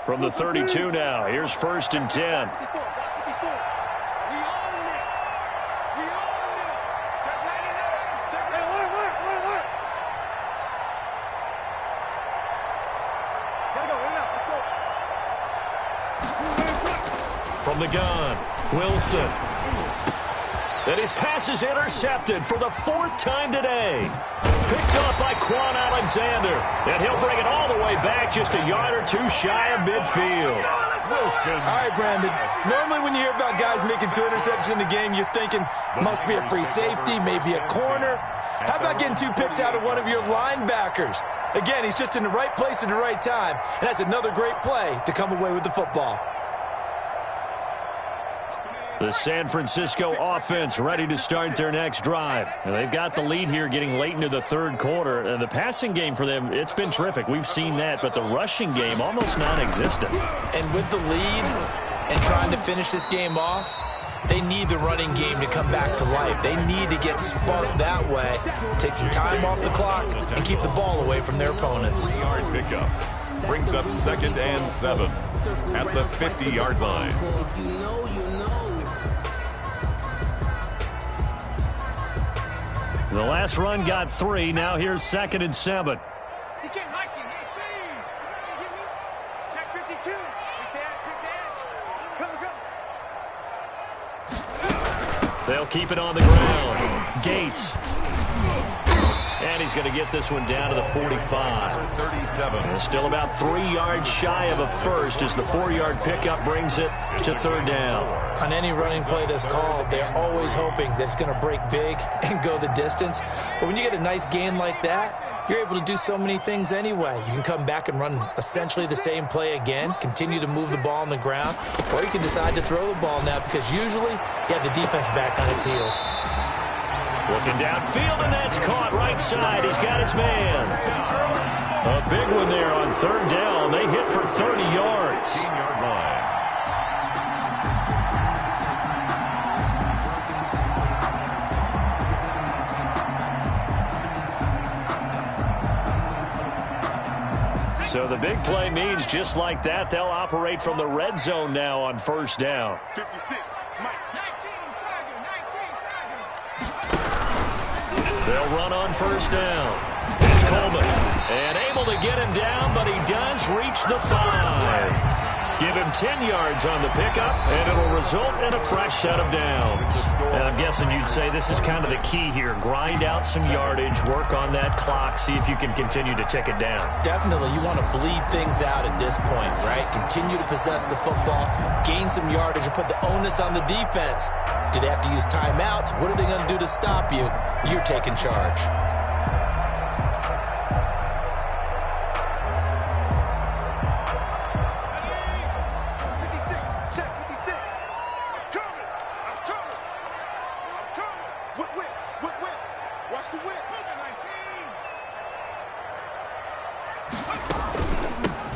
Speaker 1: From the 32 now, here's 1st and 10. From the gun, Wilson. And his pass is intercepted for the 4th time today. Picked up by Quan Alexander. And he'll bring it all the way back just a yard or 2 shy of midfield.
Speaker 3: Wilson. All right, Brandon. Normally when you hear about guys making 2 interceptions in the game, you're thinking must be a free safety, maybe a corner. How about getting 2 picks out of one of your linebackers? Again, he's just in the right place at the right time. And that's another great play to come away with the football.
Speaker 1: The San Francisco offense ready to start their next drive. And they've got the lead here getting late into the 3rd quarter. And the passing game for them, it's been terrific. We've seen that. But the rushing game, almost non-existent.
Speaker 3: And with the lead and trying to finish this game off, they need the running game to come back to life. They need to get sparked that way, take some time off the clock, and keep the ball away from their opponents.
Speaker 2: 3-yard pickup. Brings up 2nd and 7 at the 50-yard line.
Speaker 1: The last run got 3. Now here's 2nd and 7. They'll keep it on the ground. Gates. And he's going to get this one down to the 45.
Speaker 2: 37.
Speaker 1: Still about 3 yards shy of a first as the 4-yard pickup brings it to third down.
Speaker 3: On any running play that's called, they're always hoping that it's going to break big and go the distance. But when you get a nice gain like that, you're able to do so many things anyway. You can come back and run essentially the same play again, continue to move the ball on the ground, or you can decide to throw the ball now because usually you have the defense back on its heels.
Speaker 1: Looking downfield, and that's caught right side. He's got his man. A big one there on third down. They hit for 30 yards.
Speaker 2: 15-yard line.
Speaker 1: So the big play means just like that, they'll operate from the red zone now on first down.
Speaker 4: 56. Mike. 19.
Speaker 1: They'll run on first down. It's Coleman. And able to get him down, but he does reach the 5. Give him 10 yards on the pickup, and it'll result in a fresh set of downs. And I'm guessing you'd say this is kind of the key here. Grind out some yardage, work on that clock, see if you can continue to tick it down.
Speaker 3: Definitely, you want to bleed things out at this point, right? Continue to possess the football, gain some yardage, and put the onus on the defense. Do they have to use timeouts? What are they going to do to stop you? You're taking charge.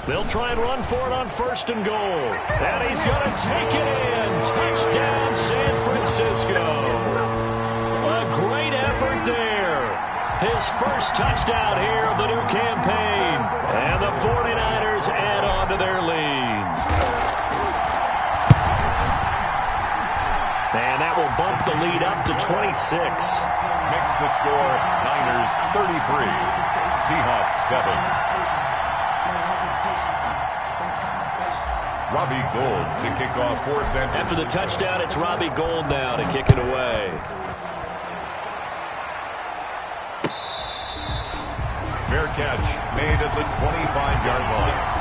Speaker 1: They'll try and run for it on first and goal. And he's going to take it in. Touchdown, San Francisco. A great effort there. His first touchdown here of the new campaign. And the 49ers add on to their lead. And that will bump the lead up to 26.
Speaker 2: Makes the score Niners 33. Seahawks 7. Robbie Gould to kick off for San Francisco.
Speaker 1: After the touchdown, it's Robbie Gould now to kick it away.
Speaker 2: Fair catch made at the 25-yard line.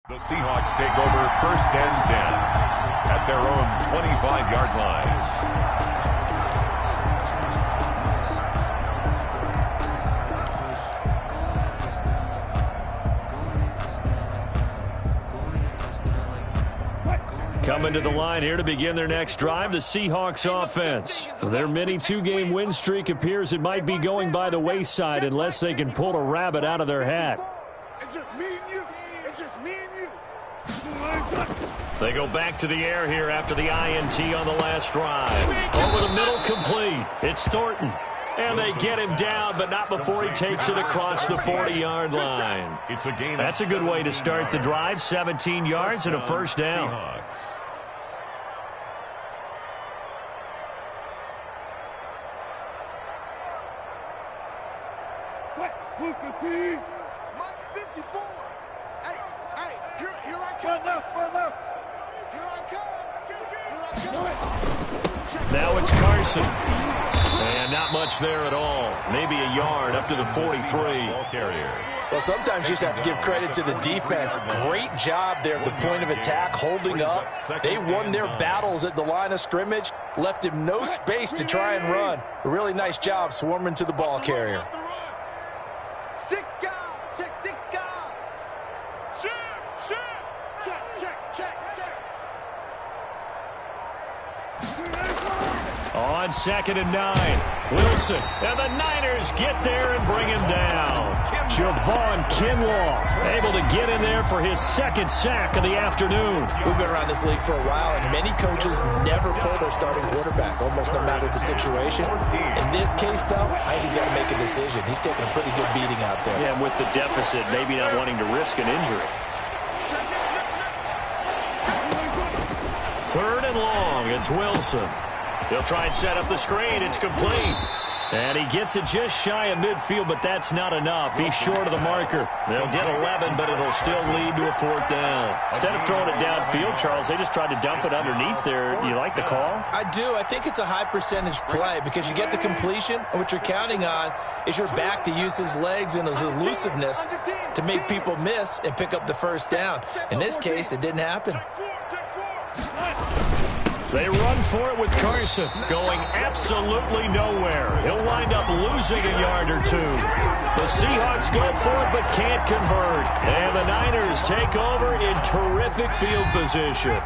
Speaker 2: The Seahawks take over first and 10 at their own 25-yard line.
Speaker 1: Coming to the line here to begin their next drive, the Seahawks offense. Their mini 2-game win streak appears it might be going by the wayside unless they can pull a rabbit out of their hat.
Speaker 4: It's just me and you. It's just me and you.
Speaker 1: They go back to the air here after the INT on the last drive. Over the middle, complete. It's Thornton. And they get him down, but not before he takes it across the 40-yard line.
Speaker 2: It's a gain.
Speaker 1: That's a good way to start the drive. 17 yards and a first down.
Speaker 2: Seahawks.
Speaker 4: Mike 54. Hey, here I come. Left.
Speaker 1: Now it's Carson. And not much there at all. Maybe a yard up to the 43.
Speaker 2: Ball carrier.
Speaker 3: Well, sometimes you just have to give credit to the defense. Great job there at the point of attack, holding up. They won their battles at the line of scrimmage, left him no space to try and run. A really nice job swarming to the ball carrier.
Speaker 4: 6 guys. Check 6 guys. Check.
Speaker 1: On 2nd and 9, Wilson, and the Niners get there and bring him down. Javon Kinlaw able to get in there for his 2nd sack of the afternoon.
Speaker 3: We've been around this league for a while, and many coaches never pull their starting quarterback, almost no matter the situation. In this case, though, I think he's got to make a decision. He's taking a pretty good beating out there.
Speaker 1: Yeah, and with the deficit, maybe not wanting to risk an injury. 3rd and long, it's Wilson. He'll try and set up the screen. It's complete. And he gets it just shy of midfield, but that's not enough. He's short of the marker. They'll get 11, but it'll still lead to a 4th down. Instead of throwing it downfield, Charles, they just tried to dump it underneath there. You like the call?
Speaker 3: I do. I think it's a high percentage play because you get the completion, and what you're counting on is your back to use his legs and his elusiveness to make people miss and pick up the 1st down. In this case, it didn't happen.
Speaker 1: They run for it with Carson, going absolutely nowhere. He'll wind up losing a yard or 2. The Seahawks go for it but can't convert. And the Niners take over in terrific field position.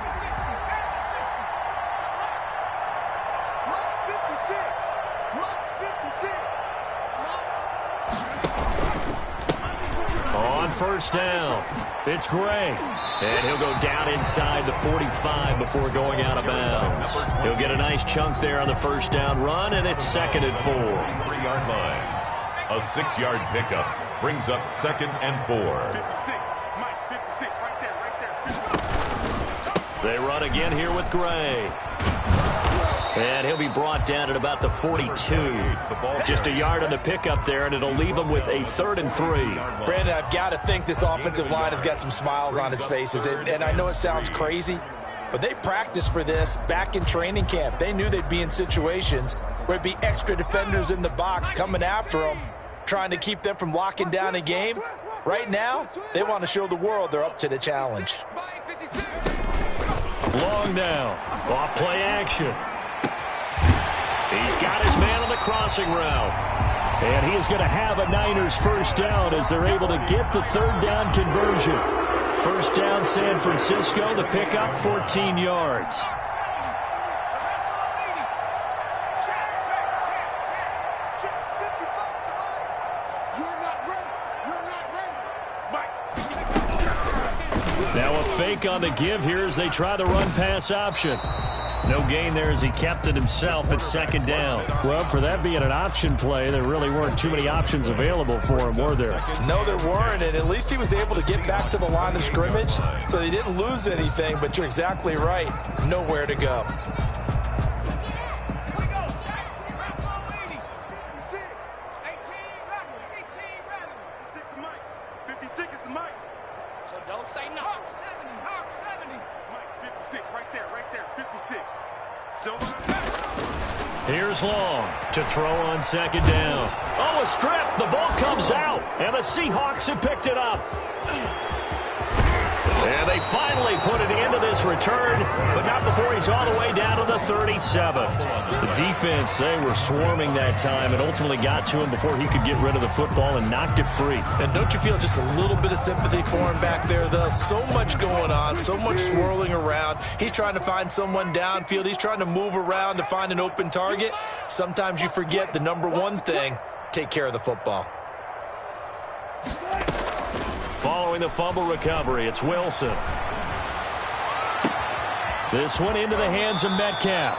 Speaker 1: On 1st down, it's Gray. And he'll go down inside the 45 before going out of bounds. He'll get a nice chunk there on the 1st down run, and it's 2nd and 4.
Speaker 2: 3-yard line. A 6-yard pickup brings up 2nd and 4.
Speaker 4: 56. Mike, 56. Right there.
Speaker 1: They run again here with Gray. And he'll be brought down at about the 42. Just a yard on the pickup there, and it'll leave him with a 3rd and 3.
Speaker 3: Brandon, I've got to think this offensive line has got some smiles on its faces. And I know it sounds crazy, but they practiced for this back in training camp. They knew they'd be in situations where it'd be extra defenders in the box coming after them, trying to keep them from locking down a game. Right now, they want to show the world they're up to the challenge.
Speaker 1: Long down. Off play action. He's got his man on the crossing route. And he is going to have a Niners 1st down as they're able to get the 3rd down conversion. 1st down San Francisco, the pickup 14 yards. Now a fake on the give here as they try the run-pass option. No gain there as he kept it himself at 2nd down.
Speaker 6: Well, for that being an option play, there really weren't too many options available for him, were there?
Speaker 3: No, there weren't, and at least he was able to get back to the line of scrimmage, so he didn't lose anything, but you're exactly right. Nowhere to go.
Speaker 1: Here's Long to throw on 2nd down. Oh, a strip. The ball comes out, and the Seahawks have picked it up. And they finally put an end to this return, but not before he's all the way down to the 37. The defense, they were swarming that time and ultimately got to him before he could get rid of the football and knocked it free.
Speaker 3: And don't you feel just a little bit of sympathy for him back there, though? So much going on, so much swirling around. He's trying to find someone downfield. He's trying to move around to find an open target. Sometimes you forget the number one thing, take care of the football.
Speaker 1: Following the fumble recovery, it's Wilson. This one into the hands of Metcalf.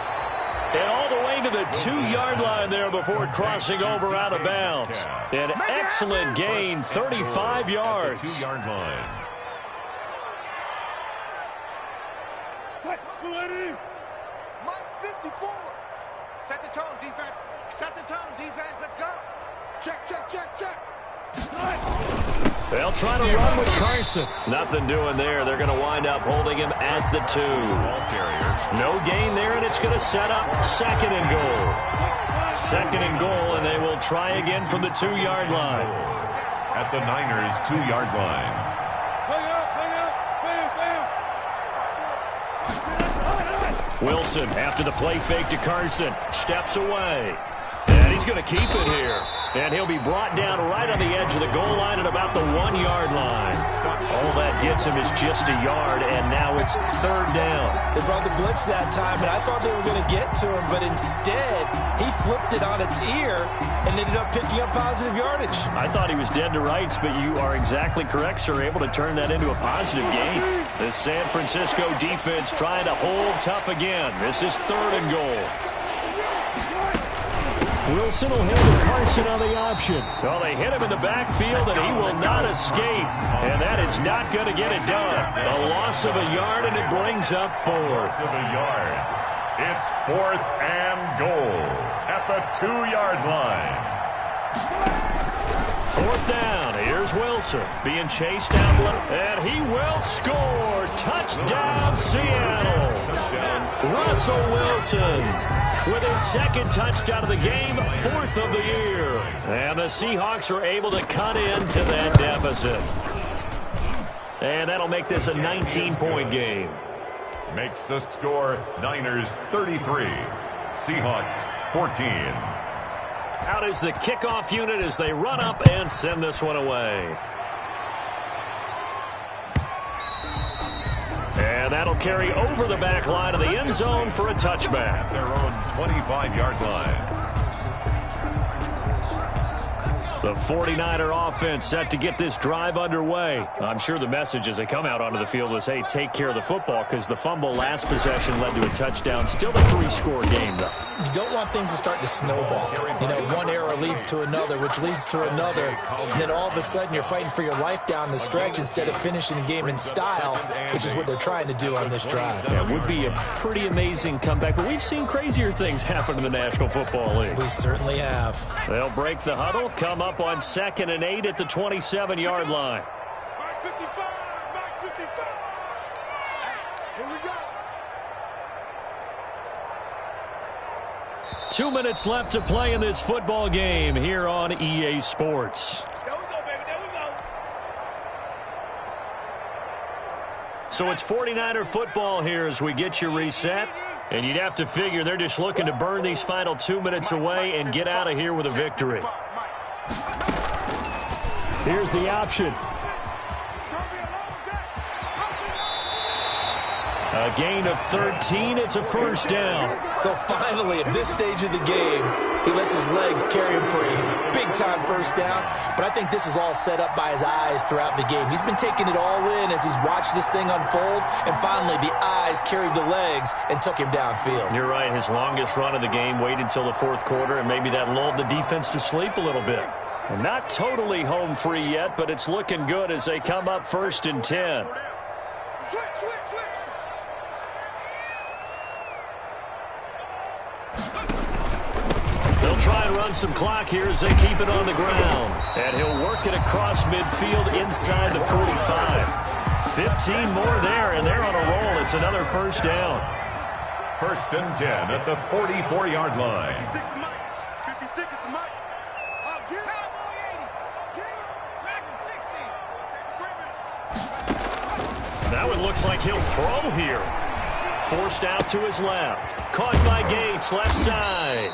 Speaker 1: And all the way to the 2-yard line there before crossing over out of bounds. An excellent gain, 35 yards.
Speaker 2: 2-yard line.
Speaker 4: Mike 54. Set the tone, defense. Set the tone, defense. Let's go. Check.
Speaker 1: They'll try to run with Carson. Nothing doing there. They're going to wind up holding him at the 2. No gain there, and it's going to set up 2nd and goal. 2nd and goal, and they will try again from the 2-yard line.
Speaker 2: At the Niners' 2-yard line.
Speaker 1: Wilson, after the play fake to Carson, steps away. And he's going to keep it here. And he'll be brought down right on the edge of the goal line at about the 1-yard line. All that gets him is just a yard, and now it's 3rd down.
Speaker 3: They brought the blitz that time, and I thought they were going to get to him, but instead, he flipped it on its ear and ended up picking up positive yardage.
Speaker 1: I thought he was dead to rights, but you are exactly correct, sir. Able to turn that into a positive gain. The San Francisco defense trying to hold tough again. This is 3rd and goal. Wilson will hand to Carson on the option. Well, they hit him in the backfield, and he will not escape. And that is not going to get it done. A loss of a yard, and it brings up 4th.
Speaker 2: Of a yard. It's 4th and goal at the 2-yard line.
Speaker 1: 4th down. Here's Wilson being chased down left, and he will score. Touchdown, Seattle. Russell Wilson with his 2nd touchdown of the game, 4th of the year. And the Seahawks are able to cut into that deficit. And that'll make this a 19-point game.
Speaker 2: Makes the score Niners 33, Seahawks 14.
Speaker 1: Out is the kickoff unit as they run up and send this one away. And that'll carry over the back line of the end zone for a touchback.
Speaker 2: Their own 25-yard line.
Speaker 1: The 49er offense set to get this drive underway. I'm sure the message as they come out onto the field was, hey, take care of the football, because the fumble last possession led to a touchdown. Still a 3-score game, though.
Speaker 3: You don't want things to start to snowball. You know, one error leads to another, which leads to another. And then all of a sudden you're fighting for your life down the stretch instead of finishing the game in style, which is what they're trying to do on this drive.
Speaker 1: That would be a pretty amazing comeback, but we've seen crazier things happen in the National Football League.
Speaker 3: We certainly have.
Speaker 1: They'll break the huddle, come up on 2nd and 8 at the 27-yard line.
Speaker 4: Back 55, back 55. Here we go.
Speaker 1: 2 minutes left to play in this football game here on EA Sports.
Speaker 4: There we go, baby. There we go.
Speaker 1: So it's 49er football here as we get you reset. And you'd have to figure they're just looking to burn these final 2 minutes away and get out of here with a victory. Here's the option. A gain of 13. It's a 1st down.
Speaker 3: So finally, at this stage of the game, he lets his legs carry him for a big-time 1st down. But I think this is all set up by his eyes throughout the game. He's been taking it all in as he's watched this thing unfold. And finally, the eyes carried the legs and took him downfield.
Speaker 1: You're right. His longest run of the game waited until the 4th quarter, and maybe that lulled the defense to sleep a little bit. And not totally home free yet, but it's looking good as they come up 1st and 10.
Speaker 4: Switch.
Speaker 1: They'll try and run some clock here as they keep it on the ground. And he'll work it across midfield inside the 45. 15 more there, and they're on a roll. It's another 1st down.
Speaker 2: 1st and 10 at the 44-yard line.
Speaker 4: 56 at the mic. I'll get it.
Speaker 1: That one looks like he'll throw here. Forced out to his left. Caught by Gates, left side.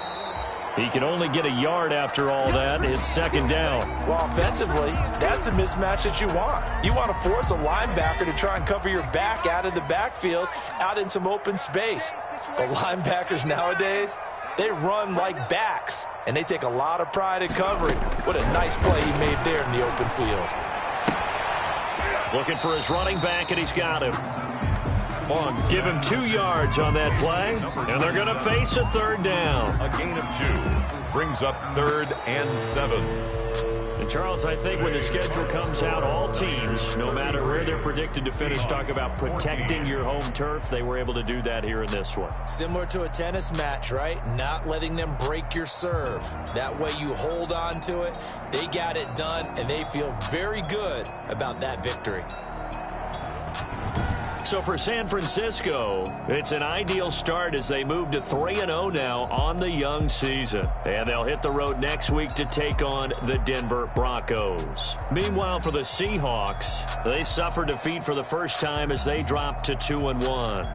Speaker 1: He can only get a yard after all that. It's 2nd down.
Speaker 3: Well, offensively, that's the mismatch that you want. You want to force a linebacker to try and cover your back out of the backfield, out in some open space. But linebackers nowadays, they run like backs, and they take a lot of pride in covering. What a nice play he made there in the open field.
Speaker 1: Looking for his running back, and he's got him. Give him 2 yards on that play, and they're going to face a 3rd down.
Speaker 2: A gain of 2 brings up 3rd and 7.
Speaker 1: The Charles, I think when the schedule comes out, all teams, no matter where they're predicted to finish, talk about protecting your home turf. They were able to do that here in this one.
Speaker 3: Similar to a tennis match, right? Not letting them break your serve. That way you hold on to it. They got it done, and they feel very good about that victory.
Speaker 1: So for San Francisco, it's an ideal start as they move to 3-0 now on the young season. And they'll hit the road next week to take on the Denver Broncos. Meanwhile, for the Seahawks, they suffered defeat for the first time as they dropped to 2-1.